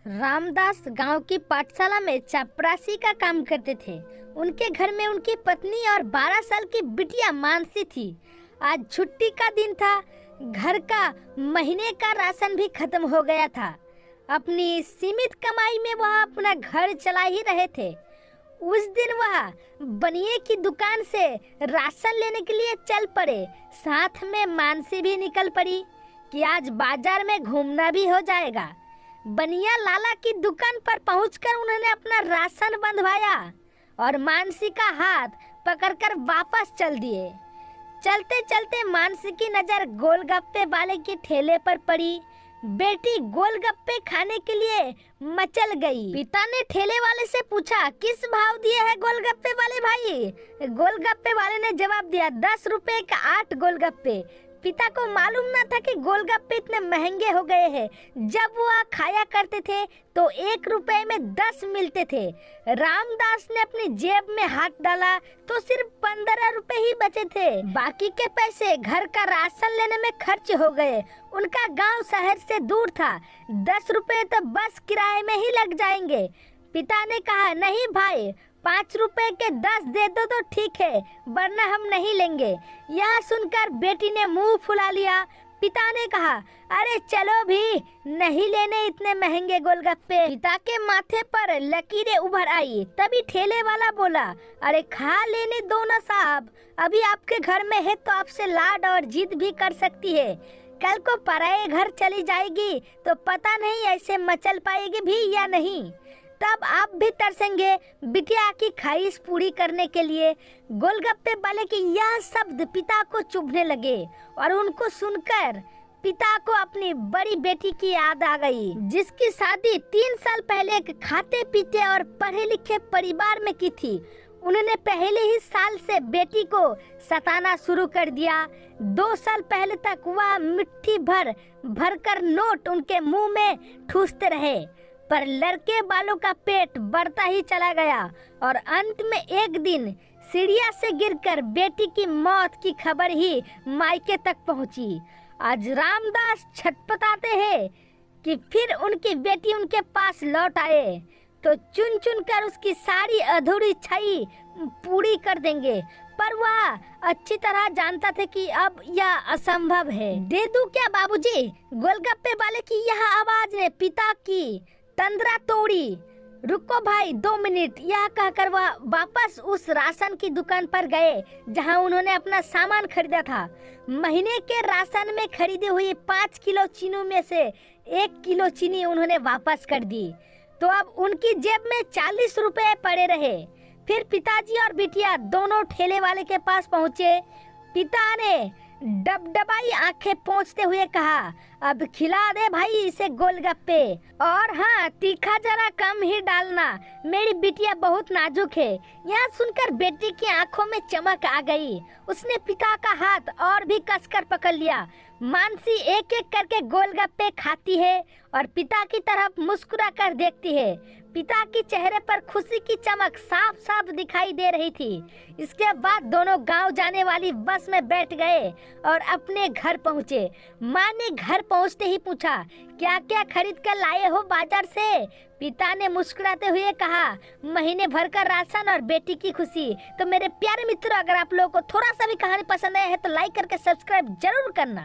रामदास गांव की पाठशाला में चपरासी का काम करते थे। उनके घर में उनकी पत्नी और 12 साल की बिटिया मानसी थी। आज छुट्टी का दिन था। घर का महीने का राशन भी खत्म हो गया था। अपनी सीमित कमाई में वह अपना घर चला ही रहे थे। उस दिन वह बनिए की दुकान से राशन लेने के लिए चल पड़े। साथ में मानसी भी निकल पड़ी कि आज बाजार में घूमना भी हो जाएगा। बनिया लाला की दुकान पर पहुंचकर उन्होंने अपना राशन बंधवाया और मानसी का हाथ पकड़कर वापस चल दिए। चलते चलते मानसी की नजर गोलगप्पे वाले के ठेले पर पड़ी। बेटी गोलगप्पे खाने के लिए मचल गई। पिता ने ठेले वाले से पूछा, किस भाव दिए हैं गोलगप्पे वाले भाई? गोलगप्पे वाले ने जवाब दिया, 10 रुपए का 8 गोलगप्पे। पिता को मालूम न था कि गोलगप्पे इतने महंगे हो गए हैं। जब वह खाया करते थे तो 1 रुपए में 10 मिलते थे। रामदास ने अपनी जेब में हाथ डाला तो सिर्फ 15 रुपए ही बचे थे। बाकी के पैसे घर का राशन लेने में खर्च हो गए। उनका गांव शहर से दूर था। 10 रुपए तो बस किराए में ही लग जाएंगे। पिता ने कहा, नहीं भाई, 5 रुपए के 10 दे दो तो ठीक है, वरना हम नहीं लेंगे। यह सुनकर बेटी ने मुंह फुला लिया। पिता ने कहा, अरे चलो भी, नहीं लेने इतने महंगे गोलगप्पे। पिता के माथे पर लकीरें उभर आई। तभी ठेले वाला बोला, अरे खा लेने दो ना साहब, अभी आपके घर में है तो आपसे लाड और जिद भी कर सकती है। कल को पराये घर चली जाएगी तो पता नहीं ऐसे मचल पाएगी भी या नहीं। तब आप भी तरसेंगे बिटिया की ख्वाहिश पूरी करने के लिए। गोलगप्पे वाले के यह शब्द पिता को चुभने लगे और उनको सुनकर पिता को अपनी बड़ी बेटी की याद आ गई, जिसकी शादी 3 साल पहले एक खाते पीते और पढ़े लिखे परिवार में की थी। उन्होंने पहले ही साल से बेटी को सताना शुरू कर दिया। 2 साल पहले तक वह मिट्टी भर कर नोट उनके मुंह में ठूसते रहे, पर लड़के वालों का पेट बढ़ता ही चला गया और अंत में एक दिन सीढ़िया से गिरकर बेटी की मौत की खबर ही मायके तक पहुंची। आज रामदास छटपटाते हैं कि फिर उनकी बेटी उनके पास लौट आए तो चुन चुन कर उसकी सारी अधूरी इच्छाएं पूरी कर देंगे, पर वह अच्छी तरह जानता था कि अब यह असंभव है। दे दूं क्या बाबूजी? गोलगप्पे वाले की यह आवाज ने पिता की तंद्रा तोड़ी। रुको भाई, 2 मिनट, यह कहकर वह वापस उस राशन की दुकान पर गए जहां उन्होंने अपना सामान खरीदा था। महीने के राशन में खरीदी हुई 5 किलो चीनी में से 1 किलो चीनी उन्होंने वापस कर दी, तो अब उनकी जेब में 40 रुपए पड़े रहे। फिर पिताजी और बिटिया दोनों ठेले वाले के पास पहुंचे। पिता ने डबडबाई आंखें पोंछते हुए कहा, अब खिला दे भाई इसे गोलगप्पे, और हाँ, तीखा जरा कम ही डालना, मेरी बिटिया बहुत नाजुक है। यह सुनकर बेटी की आंखों में चमक आ गई। उसने पिता का हाथ और भी कसकर पकड़ लिया। मानसी एक एक करके गोलगप्पे खाती है और पिता की तरफ मुस्कुरा कर देखती है। पिता के चेहरे पर खुशी की चमक साफ साफ दिखाई दे रही थी। इसके बाद दोनों गांव जाने वाली बस में बैठ गए और अपने घर पहुंचे। माँ ने घर पहुंचते ही पूछा, क्या क्या खरीद कर लाए हो बाजार से? पिता ने मुस्कुराते हुए कहा, महीने भर का राशन और बेटी की खुशी। तो मेरे प्यारे मित्रों, अगर आप लोगों को थोड़ा सा भी कहानी पसंद आया है तो लाइक करके सब्सक्राइब जरूर करना।